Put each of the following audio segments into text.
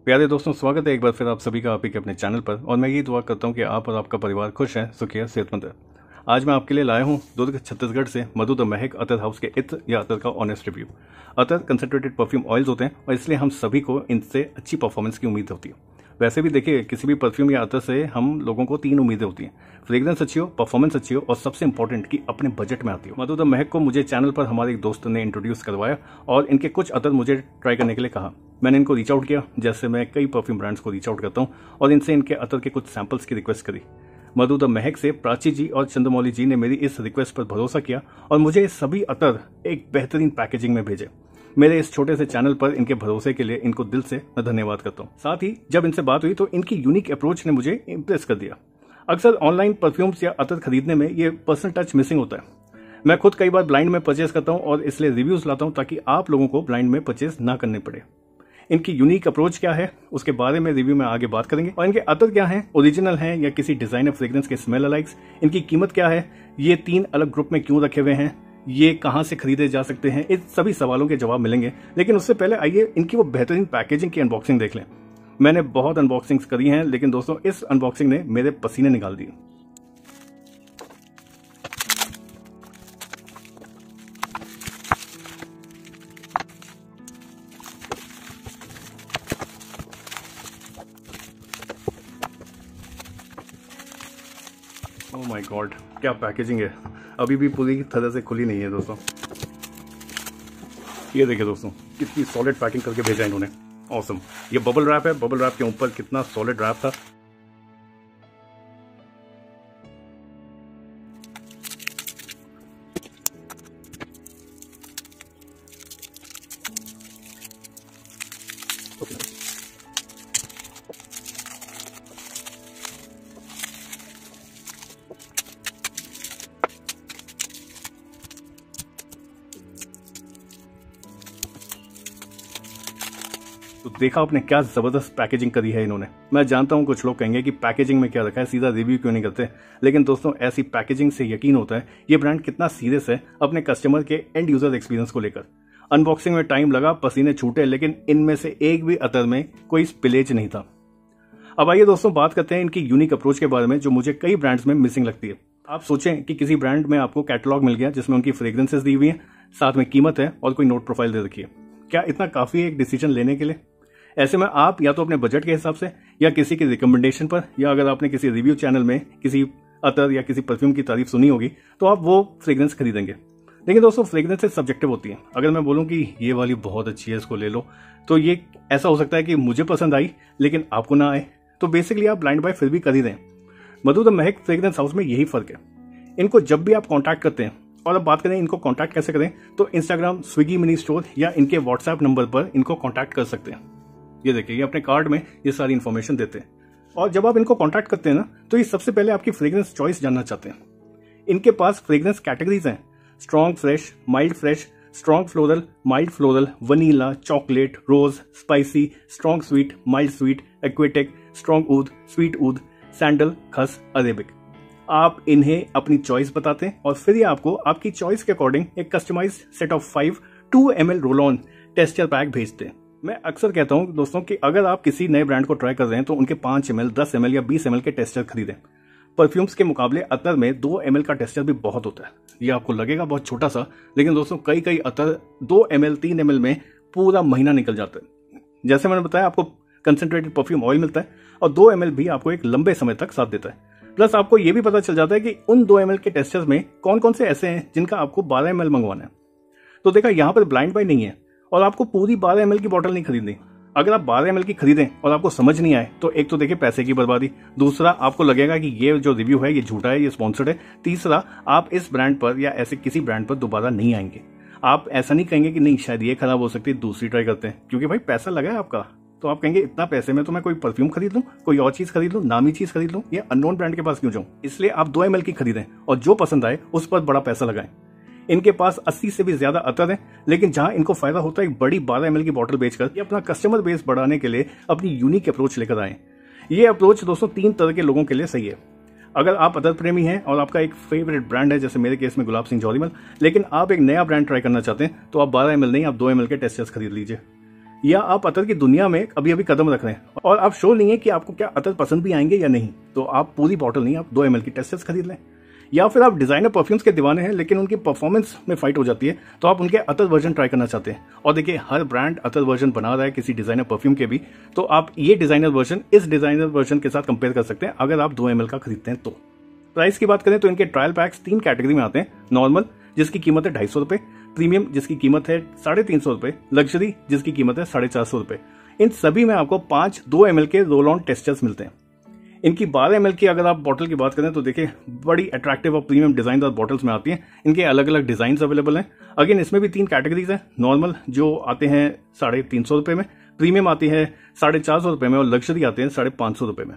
प्यारे दोस्तों, स्वागत है एक बार फिर आप सभी का आप ही के अपने चैनल पर। और मैं यही दुआ करता हूं कि आप और आपका परिवार खुश है, सुखी है, सेहतमंद है। आज मैं आपके लिए लाया हूं दुर्ग छत्तीसगढ़ से मधु द महक अतर हाउस के इत्र या अतर का ऑनेस्ट रिव्यू। अतर कंसंट्रेटेड परफ्यूम ऑयल्स होते हैं और इसलिए हम सभी को इनसे अच्छी परफॉर्मेंस की उम्मीद होती है। वैसे भी देखिए, किसी भी परफ्यूम या अतर से हम लोगों को 3 उम्मीदें होती हैं: फ्रेग्रेंस अच्छी हो, परफॉर्मेंस अच्छी हो और सबसे इंपॉर्टेंट कि अपने बजट में आती हो। मधु द महक को मुझे चैनल पर हमारे एक दोस्त ने इंट्रोड्यूस करवाया और इनके कुछ अतर मुझे ट्राई करने के लिए कहा। मैंने इनको रीच आउट किया, जैसे मैं कई परफ्यूम ब्रांड्स को रीच आउट करता हूं, और इनसे इनके अतर के कुछ सैंपल्स की रिक्वेस्ट करी। मधु द महक से प्राची जी और चंद्रमौली जी ने मेरी इस रिक्वेस्ट पर भरोसा किया और मुझे ये सभी अतर एक बेहतरीन पैकेजिंग में भेजे। मेरे इस छोटे से चैनल पर इनके भरोसे के लिए इनको दिल से मैं धन्यवाद करता हूँ। साथ ही जब इनसे बात हुई तो इनकी यूनिक अप्रोच ने मुझे इम्प्रेस कर दिया। अक्सर ऑनलाइन परफ्यूम्स या अतर खरीदने में ये पर्सनल टच मिसिंग होता है। मैं खुद कई बार ब्लाइंड में परचेज करता हूँ और इसलिए रिव्यूज लाता हूँ ताकि आप लोगों को ब्लाइंड में परचेज ना करने पड़े। इनकी यूनिक अप्रोच क्या है उसके बारे में रिव्यू में आगे बात करेंगे, और इनके अतर क्या हैं, ओरिजिनल हैं या किसी डिजाइनर फ्रेग्रेंस के स्मेल अलाइक्स, इनकी कीमत क्या है, ये 3 अलग ग्रुप में क्यों रखे हुए हैं, ये कहां से खरीदे जा सकते हैं, इस सभी सवालों के जवाब मिलेंगे। लेकिन उससे पहले आइए इनकी वो बेहतरीन पैकेजिंग की अनबॉक्सिंग देख लें। मैंने बहुत अनबॉक्सिंग्स करी हैं, लेकिन दोस्तों इस अनबॉक्सिंग ने मेरे पसीने निकाल दिए। ओह माय गॉड, क्या पैकेजिंग है। अभी भी पूरी तरह से खुली नहीं है दोस्तों। ये देखिए दोस्तों, कितनी सॉलिड पैकिंग करके भेजा इन्होंने। ऑसम। ये बबल रैप है, बबल रैप के ऊपर कितना सॉलिड रैप था। तो देखा आपने क्या जबरदस्त पैकेजिंग करी है इन्होंने। मैं जानता हूं कुछ लोग कहेंगे कि पैकेजिंग में क्या रखा है, सीधा रिव्यू क्यों नहीं करते, लेकिन दोस्तों ऐसी पैकेजिंग से यकीन होता है ये ब्रांड कितना सीरियस है अपने कस्टमर के एंड यूजर एक्सपीरियंस को लेकर। अनबॉक्सिंग में टाइम लगा, पसीने छूटे, लेकिन इनमें से एक भी अतर में कोई स्पिलेज नहीं था। अब आइए दोस्तों बात करते हैं इनकी यूनिक अप्रोच के बारे में, जो मुझे कई ब्रांड्स में मिसिंग लगती है। आप सोचें कि किसी ब्रांड में आपको कैटलॉग मिल गया जिसमें उनकी फ्रेग्रेंसेस दी हुई है, साथ में कीमत है और कोई नोट प्रोफाइल दे रखी है। क्या इतना काफी है एक डिसीजन लेने के लिए? ऐसे में आप या तो अपने बजट के हिसाब से या किसी की रिकमेंडेशन पर, या अगर आपने किसी रिव्यू चैनल में किसी अतर या किसी परफ्यूम की तारीफ सुनी होगी तो आप वो फ्रेग्रेंस खरीदेंगे। लेकिन दोस्तों फ्रेग्रेंसेस सब्जेक्टिव होती हैं। अगर मैं बोलूं कि ये वाली बहुत अच्छी है, इसको ले लो, तो ये ऐसा हो सकता है कि मुझे पसंद आई लेकिन आपको ना आए, तो बेसिकली आप ब्लाइंड बाय फिर भी कर ही दें। मधु द महक फ्रेग्रेंस हाउस में यही फर्क है। इनको जब भी आप कॉन्टैक्ट करते हैं, और अब बात करें इनको कॉन्टैक्ट कैसे करें, तो इंस्टाग्राम, स्विगी मिनी स्टोर या इनके व्हाट्सएप नंबर पर इनको कॉन्टैक्ट कर सकते हैं। ये देखिए, ये अपने कार्ड में ये सारी इन्फॉर्मेशन देते हैं। और जब आप इनको कांटेक्ट करते हैं ना, तो ये सबसे पहले आपकी फ्रेग्रेंस चॉइस जानना चाहते हैं। इनके पास फ्रेग्रेंस कैटेगरीज हैं: strong fresh, mild fresh, strong floral, mild floral, vanilla, chocolate, rose, spicy, strong sweet, mild sweet, aquatic, strong oud, sweet oud, sandal, khus, Arabic. आप इन्हें अपनी चॉइस बताते हैं और फिर ये आपको आपकी चॉइस के अकॉर्डिंग एक customised set of 5 2 ml roll on tester pack भेजते हैं। मैं अक्सर कहता हूं दोस्तों कि अगर आप किसी नए ब्रांड को ट्राई कर रहे हैं तो उनके 5 ml, 10 ml या 20 ml के टेस्टर खरीदें। परफ्यूम्स के मुकाबले अतर में 2 ml का टेस्टर भी बहुत होता है। ये आपको लगेगा बहुत छोटा सा, लेकिन दोस्तों कई अतर 2 ml, 3 ml में पूरा महीना निकल जाता है। जैसे मैंने बताया, आपको कंसंट्रेटेड परफ्यूम ऑयल मिलता है और 2 ml भी आपको एक लंबे समय तक साथ देता है। प्लस आपको यह भी पता चल जाता है कि उन 2 ml के टेस्टर्स में कौन कौन से ऐसे हैं जिनका आपको 12 ml मंगवाना है। तो देखा, यहां पर ब्लाइंड बाय नहीं है और आपको पूरी 12 ml की बोतल नहीं खरीदनी। अगर आप 12 ml की खरीदें और आपको समझ नहीं आए तो एक तो देखिए पैसे की बर्बादी, दूसरा आपको लगेगा कि ये जो रिव्यू है ये झूठा है, ये स्पॉन्सर्ड है, तीसरा आप इस ब्रांड पर या ऐसे किसी ब्रांड पर दोबारा नहीं आएंगे। आप ऐसा नहीं कहेंगे कि नहीं शायद ये खराब हो सकती है, दूसरी ट्राई करते हैं, क्योंकि भाई पैसा लगा है आपका। तो आप कहेंगे इतना पैसे में तो मैं कोई परफ्यूम खरीद लूं, कोई और चीज खरीद लूं, नामी चीज खरीद लूं, या अननोन ब्रांड के पास क्यों जाऊं। इसलिए आप 2 ml की खरीदें और जो पसंद आए उस पर बड़ा पैसा लगाएं। इनके पास 80 से भी ज्यादा अतर हैं, लेकिन जहां इनको फायदा होता है एक बड़ी 12 ml की बोतल बेचकर ये अपना कस्टमर बेस बढ़ाने के लिए अपनी यूनिक अप्रोच लेकर आए। ये अप्रोच दोस्तों 3 तरह के लोगों के लिए सही है। अगर आप अतर प्रेमी हैं और आपका एक फेवरेट ब्रांड है, जैसे मेरे केस में गुलाब सिंह जौलीमल, लेकिन आप एक नया ब्रांड ट्राई करना चाहते हैं, तो आप 12 ml नहीं, आप 2 ml के टेस्टर्स खरीद लीजिए। या आप अतर की दुनिया में अभी अभी कदम रख रहे हैं और आप श्योर नहीं है कि आपको क्या अतर पसंद भी आएंगे या नहीं, तो आप पूरी बॉटल नहीं, आप 2 ml की टेस्टर्स खरीद लें। या फिर आप डिजाइनर परफ्यूम्स के दीवाने हैं लेकिन उनकी परफॉर्मेंस में फाइट हो जाती है, तो आप उनके अतर वर्जन ट्राई करना चाहते हैं। और देखिए हर ब्रांड अतर वर्जन बना रहा है किसी डिजाइनर परफ्यूम के भी, तो आप ये डिजाइनर वर्जन इस डिजाइनर वर्जन के साथ कंपेयर कर सकते हैं अगर आप 2 ml का खरीदते हैं तो। प्राइस की बात करें तो इनके ट्रायल पैक्स 3 कैटेगरी में आते हैं। नॉर्मल जिसकी कीमत है 250 रुपए, प्रीमियम जिसकी कीमत है 350 रुपए, लग्जरी जिसकी कीमत है 450 रुपए। इन सभी में आपको 5 2 ml के रोल ऑन टेस्टर्स मिलते हैं। इनकी 12 ml की अगर आप बॉटल की बात करें तो देखिए बड़ी अट्रैक्टिव और प्रीमियम डिजाइन और बॉटल्स में आती हैं। इनके अलग अलग डिजाइन अवेलेबल हैं। अगेन इसमें भी 3 कैटेगरीज हैं। नॉर्मल जो आते हैं 350 रुपए में, प्रीमियम आती है 450 रुपए में और लग्जरी आते हैं 550 रुपए में।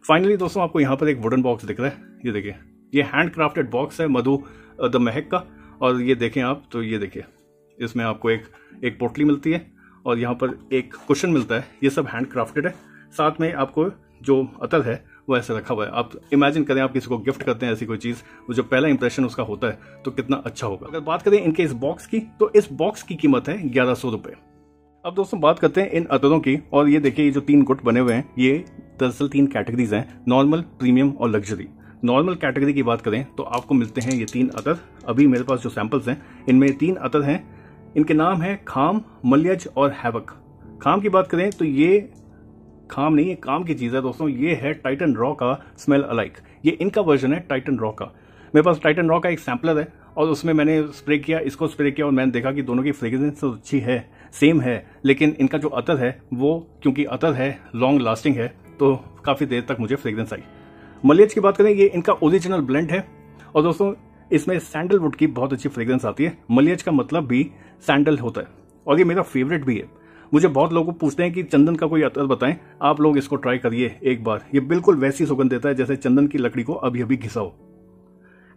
फाइनली दोस्तों आपको यहाँ पर एक वुडन बॉक्स दिख रहा है, ये देखिए ये हैंड क्राफ्टेड बॉक्स है मधु द महक का। और ये देखें आप तो ये देखिए इसमें आपको एक पोटली मिलती है और यहाँ पर एक कुशन मिलता है। ये सब हैंड क्राफ्टेड है। साथ में आपको जो अतर है वो ऐसे रखा हुआ है। आप इमेजिन करें आप किसी को गिफ्ट करते हैं ऐसी कोई चीज, वो जो पहला इंप्रेशन उसका होता है तो कितना अच्छा होगा। अगर बात करें इनके इस बॉक्स की तो इस बॉक्स की कीमत है 1100 रुपए। अब दोस्तों बात करते हैं इन अतरों की। और ये देखिए ये जो 3 गुट बने हुए हैं ये दरअसल 3 कैटेगरीज हैं, नॉर्मल, प्रीमियम और लग्जरी। नॉर्मल कैटेगरी की बात करें तो आपको मिलते हैं ये 3 अतर। अभी मेरे पास जो सैंपल्स हैं इनमें 3 अतर हैं। इनके नाम है खाम, मलयज और हैवक। खाम की बात करें तो ये खाम नहीं, ये काम की चीज है दोस्तों। ये है टाइटन रॉ का स्मेल अलाइक। ये इनका वर्जन है टाइटन रॉ का। मेरे पास टाइटन रॉ का एक सैम्पलर है और उसमें मैंने स्प्रे किया, इसको स्प्रे किया और मैंने देखा कि दोनों की फ्रेग्रेंस तो अच्छी है, सेम है, लेकिन इनका जो अतर है वो क्योंकि अतर है लॉन्ग लास्टिंग है तो काफी देर तक मुझे फ्रेग्रेंस आई। मलयज की बात करें ये इनका ओरिजिनल ब्लेंड है और दोस्तों इसमें सैंडलवुड की बहुत अच्छी फ्रेग्रेंस आती है। मलयज का मतलब भी सैंडल होता है और ये मेरा फेवरेट भी है। मुझे बहुत लोग पूछते हैं कि चंदन का कोई अतर बताएं, आप लोग इसको ट्राई करिए एक बार। ये बिल्कुल वैसी सुगंध देता है जैसे चंदन की लकड़ी को अभी अभी घिसा हो।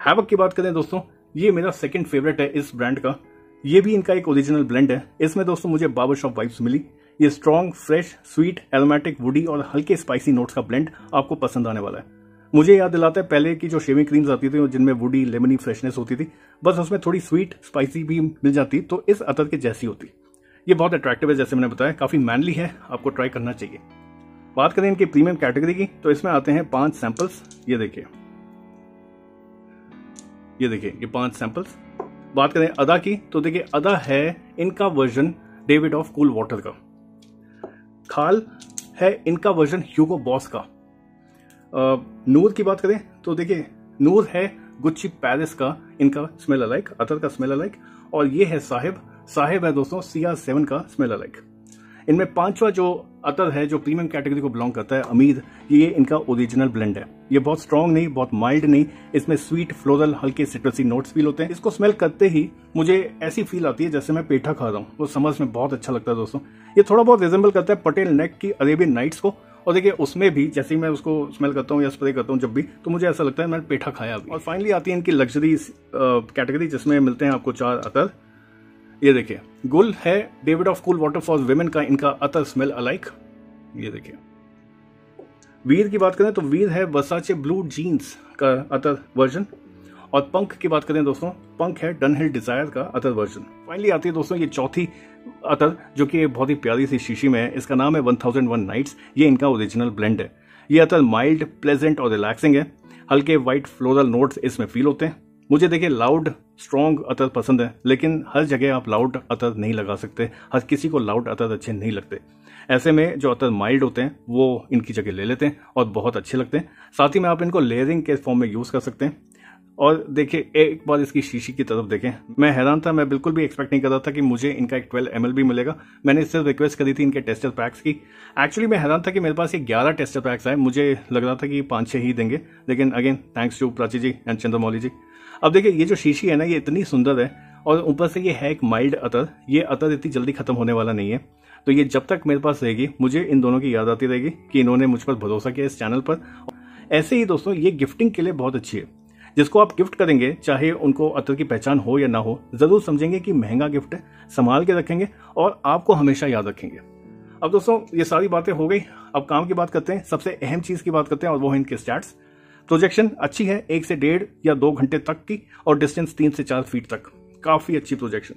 हैवक की बात करें दोस्तों ये मेरा सेकंड फेवरेट है इस ब्रांड का। ये भी इनका एक ओरिजिनल ब्लेंड है। इसमें दोस्तों मुझे बार्बर शॉप वाइब्स मिली। ये strong, fresh, sweet, aromatic, woody और हल्के स्पाइसी नोट्स का ब्लेंड आपको पसंद आने वाला है। मुझे याद दिलाता है पहले की जो शेविंग क्रीम्स आती थी जिनमें वुडी लेमनी फ्रेशनेस होती थी, बस उसमें थोड़ी स्वीट स्पाइसी भी मिल जाती तो इस अतर के जैसी होती। ये बहुत अट्रैक्टिव है, जैसे मैंने बताया काफी मैनली है, आपको ट्राई करना चाहिए। बात करें इनकी प्रीमियम कैटेगरी की तो इसमें आते हैं 5 सैंपल्स। ये देखिए ये 5 सैंपल्स। बात करें अदा की तो देखिए अदा है इनका version David of cool water का। खाल है इनका वर्जन ह्यूगो बॉस का। नूर की बात करें तो देखिए नूर है गुच्ची पेरिस का इनका स्मेल अलाइक, अतर का स्मेल अलाइक। और ये है साहिब है दोस्तों CR7 का स्मेल अलाइक। इनमें 5वां जो अतर है जो प्रीमियम कैटेगरी को बिलोंग करता है अमीर, ये इनका ओरिजिनल ब्लेंड है। ये बहुत स्ट्रॉन्ग नहीं, बहुत माइल्ड नहीं, इसमें स्वीट, फ्लोरल, हल्के सिट्रसी नोट्स फील होते हैं। इसको स्मेल करते ही मुझे ऐसी फील आती है जैसे मैं पेठा खा रहा हूँ। वो समझ में बहुत अच्छा लगता है दोस्तों। ये थोड़ा बहुत रिजेंबल करता है पटेल नेक की अरेबियन नाइट्स को। और देखिए उसमें भी जैसे ही मैं उसको स्मेल करता हूँ या स्प्रे करता हूँ जब भी, तो मुझे ऐसा लगता है मैंने पेठा खाया अभी। और फाइनली आती है इनकी लग्जरी कैटेगरी जिसमें मिलते हैं आपको 4 अतर। ये देखिए गुल है David of cool water for women का इनका अतर स्मेल अलाइक। ये देखिए वीर की बात करें तो वीर है वर्साचे ब्लू जीन्स का अतर वर्जन। और पंख की बात करें दोस्तों, पंख है डनहिल डिजायर का अतर वर्जन। फाइनली आती है दोस्तों ये चौथी अतर जो कि बहुत ही प्यारी सी शीशी में है। इसका नाम है 1001 नाइट्स। ये इनका ओरिजिनल ब्लेंड है। ये अतर माइल्ड, प्लेजेंट और रिलैक्सिंग है। हल्के व्हाइट फ्लोरल नोट्स इसमें फील होते हैं। मुझे देखिए लाउड स्ट्रॉन्ग अतर पसंद है, लेकिन हर जगह आप लाउड अतर नहीं लगा सकते। हर किसी को लाउड अतर अच्छे नहीं लगते। ऐसे में जो अतर माइल्ड होते हैं वो इनकी जगह ले लेते हैं और बहुत अच्छे लगते हैं। साथ ही में आप इनको लेयरिंग के फॉर्म में यूज कर सकते हैं। और देखिए एक बार इसकी शीशी की तरफ देखें, मैं हैरान था। मैं बिल्कुल भी एक्सपेक्ट नहीं कर रहा था कि मुझे इनका एक 12 ml भी मिलेगा। मैंने सिर्फ रिक्वेस्ट करी थी इनके टेस्टर पैक्स की। एक्चुअली मैं हैरान था कि मेरे पास ये 11 टेस्टर पैक्स आए। मुझे लग रहा था कि 5-6 ही देंगे, लेकिन again thanks to Prachi ji and Chandramouli ji. अब देखिए ये जो शीशी है ना ये इतनी सुंदर है और ऊपर से ये है एक माइल्ड अतर। ये अतर इतनी जल्दी खत्म होने वाला नहीं है, तो ये जब तक मेरे पास रहेगी मुझे इन दोनों की याद आती रहेगी कि इन्होंने मुझ पर भरोसा किया इस चैनल पर। ऐसे ही दोस्तों ये गिफ्टिंग के लिए बहुत अच्छी है। जिसको आप गिफ्ट करेंगे, चाहे उनको अतर की पहचान हो या ना हो, जरूर समझेंगे कि महंगा गिफ्ट है, संभाल के रखेंगे और आपको हमेशा याद रखेंगे। अब दोस्तों ये सारी बातें हो गई, अब काम की बात करते हैं। सबसे अहम चीज की बात करते हैं और वो है इनके स्टैट्स। प्रोजेक्शन अच्छी है 1 से 1.5 या 2 घंटे तक की, और डिस्टेंस 3 से 4 फीट तक, काफी अच्छी प्रोजेक्शन।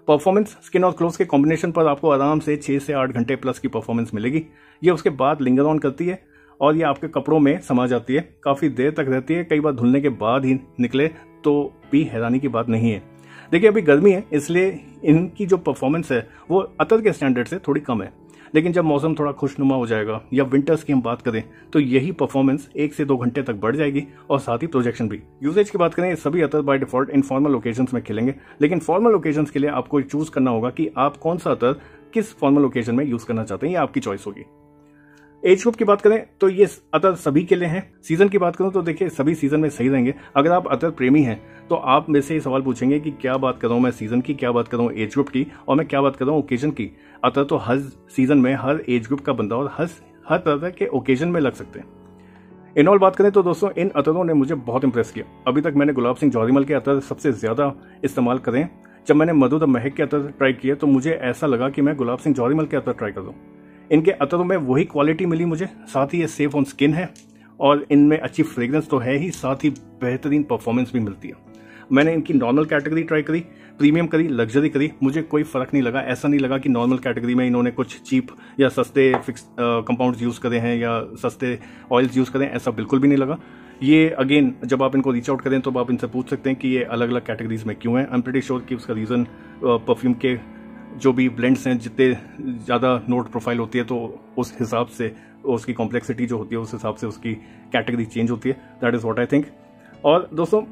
परफॉर्मेंस स्किन और क्लोथ्स के कॉम्बिनेशन पर आपको आराम से 6 से 8 घंटे प्लस की परफॉर्मेंस मिलेगी। ये उसके बाद लिंगर ऑन करती है और ये आपके कपड़ों में समा जाती है, काफ़ी देर तक रहती है, कई बार धुलने के बाद ही निकले तो भी हैरानी की बात नहीं है। देखिए अभी गर्मी है इसलिए इनकी जो परफॉर्मेंस है वो अतर के स्टैंडर्ड से थोड़ी कम है, लेकिन जब मौसम थोड़ा खुशनुमा हो जाएगा या विंटर्स की हम बात करें तो यही परफॉर्मेंस 1 से 2 घंटे तक बढ़ जाएगी और साथ ही प्रोजेक्शन भी। यूसेज की बात करें सभी अतर बाय डिफॉल्ट इनफॉर्मल ओकेजन्स में खिलेंगे, लेकिन फॉर्मल ओकेजन्स के लिए आपको चूज करना होगा कि आप कौन सा अतर किस फॉर्मल ओकेजन में यूज करना चाहते हैं, ये आपकी चॉइस होगी। एज ग्रुप की बात करें तो ये अतर सभी के लिए हैं। सीजन की बात करूं तो देखिए सभी सीजन में सही रहेंगे। अगर आप अतर प्रेमी हैं तो आप मेरे से ये सवाल पूछेंगे कि क्या बात कर रहा हूं मैं सीजन की, क्या बात कर रहा हूं एज ग्रुप की, और मैं क्या बात कर रहा हूं ओकेजन की। अतर तो हर सीजन में हर एज ग्रुप का बंदा और हर तरह के ओकेजन में लग सकते हैं। इन ऑल बात करें तो दोस्तों इन अतरों ने मुझे बहुत इंप्रेस किया। अभी तक मैंने गुलाब सिंह जौहरीमल के अतर सबसे ज्यादा इस्तेमाल करें। जब मैंने मधु द महक के अतर ट्राई किए तो मुझे ऐसा लगा कि मैं गुलाब सिंह जौहरीमल के अतर ट्राई कर दूं। इनके अतरों में वही क्वालिटी मिली मुझे, साथ ही ये सेफ ऑन स्किन है और इनमें अच्छी फ्रेग्रेंस तो है ही, साथ ही बेहतरीन परफॉर्मेंस भी मिलती है। मैंने इनकी नॉर्मल कैटेगरी ट्राई करी, प्रीमियम करी, लग्जरी करी, मुझे कोई फर्क नहीं लगा। ऐसा नहीं लगा कि नॉर्मल कैटेगरी में इन्होंने कुछ चीप या सस्ते फिक्स कंपाउंड्स यूज करे हैं या सस्ते ऑयल्स यूज करें, ऐसा बिल्कुल भी नहीं लगा। ये अगेन जब आप इनको रीच आउट करें तो आप इनसे पूछ सकते हैं कि ये अलग अलग कैटेगरीज में क्यों है। आई एम प्रीटी श्योर कि उसका रीजन परफ्यूम के जो भी ब्लेंड्स हैं, जितने ज़्यादा नोट प्रोफाइल होती है तो उस हिसाब से उसकी कॉम्प्लेक्सिटी जो होती है उस हिसाब से उसकी कैटेगरी चेंज होती है। That is what I think. और दोस्तों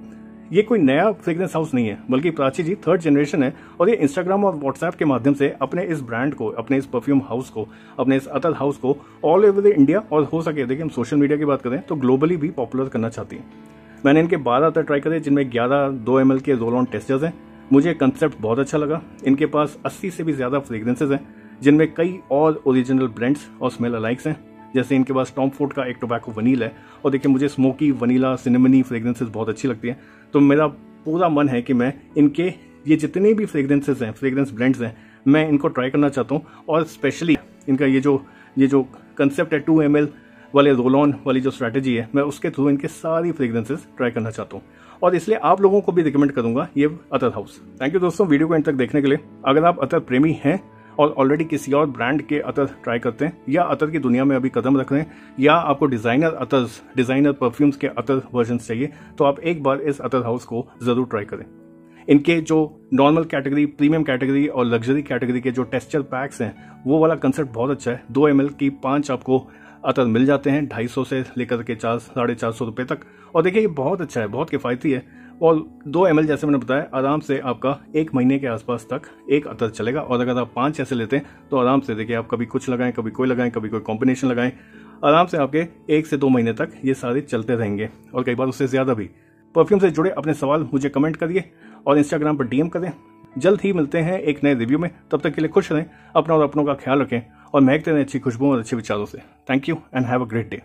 ये कोई नया फ्रेग्रेंस हाउस नहीं है, बल्कि प्राची जी 3rd जनरेशन है और ये इंस्टाग्राम और व्हाट्सएप के माध्यम से अपने इस ब्रांड को, अपने इस परफ्यूम हाउस को, अपने इस अतर हाउस को ऑल ओवर द इंडिया और हो सके देखिए हम सोशल मीडिया की बात करें तो ग्लोबली भी पॉपुलर करना चाहती हैं। मैंने इनके 12 अतर ट्राई करे जिनमें 11 2 ml के रोल ऑन टेस्टर्स हैं। मुझे कंसेप्ट बहुत अच्छा लगा। इनके पास 80 से भी ज्यादा फ्रेग्रेंसेज हैं जिनमें कई और ओरिजिनल ब्लेंड्स और स्मेल अलाइक्स हैं। जैसे इनके पास टॉम फोर्ड का एक टोबैको वनीला है और देखिए मुझे स्मोकी वनीला सिनेमनी फ्रेग्रेंसेज बहुत अच्छी लगती हैं, तो मेरा पूरा मन है कि मैं इनके ये जितने भी फ्रेग्रेंसेज हैं, फ्रेग्रेंस ब्लेंड्स हैं, मैं इनको ट्राई करना चाहता हूँ। और स्पेशली इनका ये जो कंसेप्ट है 2 ml वाले रोल ऑन वाली जो स्ट्रैटेजी है, मैं उसके थ्रू इनके सारी फ्रेग्रेंसेज ट्राई करना चाहता हूँ और इसलिए आप लोगों को भी रिकमेंड करूंगा ये अतर हाउस। थैंक यू दोस्तों वीडियो को एंड तक देखने के लिए। अगर आप अतर प्रेमी हैं और ऑलरेडी किसी और ब्रांड के अतर ट्राई करते हैं या अतर की दुनिया में अभी कदम रख रहे हैं या आपको डिजाइनर परफ्यूम्स के अतर वर्जन चाहिए तो आप एक बार इस अतर हाउस को जरूर ट्राई करें। इनके जो नॉर्मल कैटेगरी, प्रीमियम कैटेगरी और लग्जरी कैटेगरी के जो टेक्सचर पैक्स हैं वो वाला कंसेप्ट बहुत अच्छा है। 2 ml की 5 आपको अतर मिल जाते हैं 250 से लेकर के 400-450 रुपए तक। और देखिए ये बहुत अच्छा है, बहुत किफायती है और 2 ml जैसे मैंने बताया आराम से आपका 1 महीने के आसपास तक एक अतर चलेगा। और अगर आप 5 ऐसे लेते हैं तो आराम से देखिए आप कभी कुछ लगाएं, कभी कोई लगाएं, कभी कोई कॉम्बिनेशन लगाएं, आराम से आपके 1 से 2 महीने तक ये सारे चलते रहेंगे और कई बार उससे ज्यादा भी। परफ्यूम से जुड़े अपने सवाल मुझे कमेंट करिए और इंस्टाग्राम पर DM करें। जल्द ही मिलते हैं एक नए रिव्यू में, तब तक के लिए खुश रहें, अपना और अपनों का ख्याल रखें और महकते रहें अच्छी खुशबुओं और अच्छे विचारों से। Thank you and have a great day.